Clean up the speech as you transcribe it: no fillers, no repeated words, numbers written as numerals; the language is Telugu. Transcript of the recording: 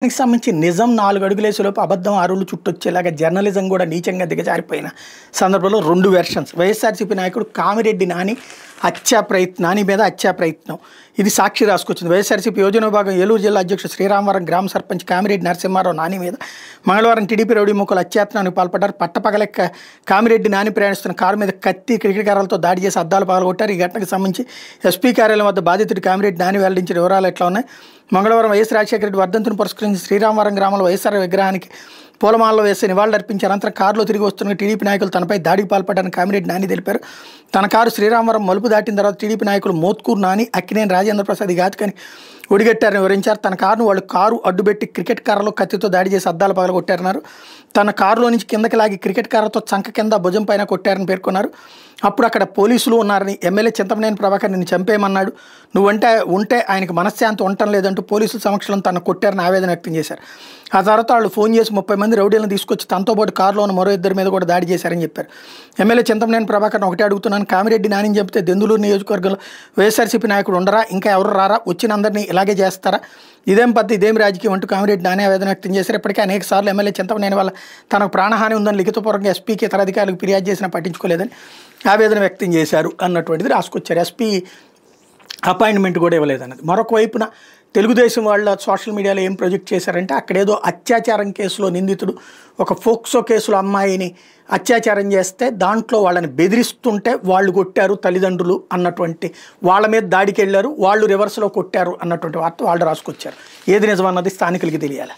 దానికి సంబంధించి నిజం 4 అడుగులేసేలోపు అబద్ధం 6 అడుగులు చుట్టొచ్చేలాగా జర్నలిజం కూడా నీచంగా దిగజారిపోయిన సందర్భంలో 2 వెర్షన్స్. వైఎస్ఆర్సీపీ నాయకుడు కామిరెడ్డి నాని నాని మీద హత్యా ప్రయత్నం. ఇది సాక్షి రాసుకొచ్చింది. వైఎస్ఆర్సీపీ యోజన విభాగం ఏలూరు జిల్లా అధ్యక్షుడు శ్రీరామవరం గ్రామ సర్పంచ్ కామిరెడ్డి నరసింహారావు నాని మీద మంగళవారం టీడీపీ రౌడీ ముక్కలు అత్యాత్నానికి పాల్పడ్డారు. పట్టపగలే కామిరెడ్డి నాని ప్రయాణిస్తున్న కారు మీద కత్తి క్రికెట్ కర్రలతో దాడి చేసి అద్దాలు పగలగొట్టారు. ఈ ఘటనకు సంబంధించి ఎస్పీ కార్యాలయం వద్ద బాధితుడు కామిరెడ్డి నాని వెల్లడించిన వివరాలు ఎట్లా ఉన్నాయి. మంగళవారం వైఎస్ రాజశేఖర రెడ్డి వర్ధంతిని పురస్కరించి శ్రీరామవరం గ్రామంలో వైఎస్ఆర్ విగ్రహానికి పూలమాలలో వేసి నివాళులర్పించి అనంతరం కారులో తిరిగి వస్తున్న టీడీపీ నాయకులు తనపై దాడికి పాల్పడ్డారని కామిరెడ్డి నాని తెలిపారు. తన కారు శ్రీరామవరం మలుపు దాటిన తర్వాత టీడీపీ నాయకులు మోత్కూరు నాని, అక్కినేని రాజేంద్ర ప్రసాద్ ఘాతుకని ఒడిగట్టారని వివరించారు. తన కారును వాళ్ళు కారు అడ్డుపెట్టి క్రికెట్ కర్రలో కత్తితో దాడి చేసి అద్దాలు పగలగొట్టారన్నారు. తన కారులో నుంచి కిందకి లాగి క్రికెట్ కర్రతో చంక కింద భుజం పైన కొట్టారని పేర్కొన్నారు. అప్పుడు అక్కడ పోలీసులు ఉన్నారని, ఎమ్మెల్యే చింతమనేని ప్రభాకర్ నిన్ను చంపేయమన్నాడు, ఉంటే ఆయనకు మనశ్శాంతి ఉండటం లేదంటూ పోలీసుల సమక్షంలో తను కొట్టారని ఆవేదన వ్యక్తం చేశారు. ఆ తర్వాత వాళ్ళు ఫోన్ చేసి 30 మంది రౌడీలను తీసుకొచ్చి తనతో పాటు కారులో ఉన్న మరో 2 మీద కూడా దాడి చేశారని చెప్పారు. ఎమ్మెల్యే చింతమనేని ప్రభాకర్ని ఒకటే అడుగుతున్నాను, కామిరెడ్డి నాని చెబితే దెందులూరు నియోజకవర్గంలో వైఎస్ఆర్సీపీ నాయకుడు ఉండరా, ఇంకా ఎవరు రారా, వచ్చిన అందరినీ ఇలాగే చేస్తారా, ఇదేం పద్ధతి, ఇదేం రాజకీయం అంటూ కామిరెడ్డి నాని ఆవేదన వ్యక్తం చేశారు. ఇప్పటికే అనేక సార్లు ఎమ్మెల్యే చింతమనేని వల్ల తనకు ప్రాణహాని ఉందని లిఖితపూర్వకంగా ఎస్పీకి ఇతర అధికారులకు ఫిర్యాదు చేసినా పట్టించుకోలేదని ఆవేదన వ్యక్తం చేశారు అన్నటువంటిది రాసుకొచ్చారు. ఎస్పీ అపాయింట్మెంట్ కూడా ఇవ్వలేదన్నది. మరొక వైపున తెలుగుదేశం వాళ్ళ సోషల్ మీడియాలో ఏం ప్రొజెక్ట్ చేశారంటే, అక్కడేదో అత్యాచారం కేసులో నిందితుడు ఒక ఫోక్సో కేసులో అమ్మాయిని అత్యాచారం చేస్తే దాంట్లో వాళ్ళని బెదిరిస్తుంటే వాళ్ళు కొట్టారు తల్లిదండ్రులు అన్నటువంటి, వాళ్ళ మీద దాడికి వెళ్ళారు, వాళ్ళు రివర్స్లో కొట్టారు అన్నటువంటి వార్త వాళ్ళు రాసుకొచ్చారు. ఏది నిజమన్నది స్థానికులకి తెలియాలి.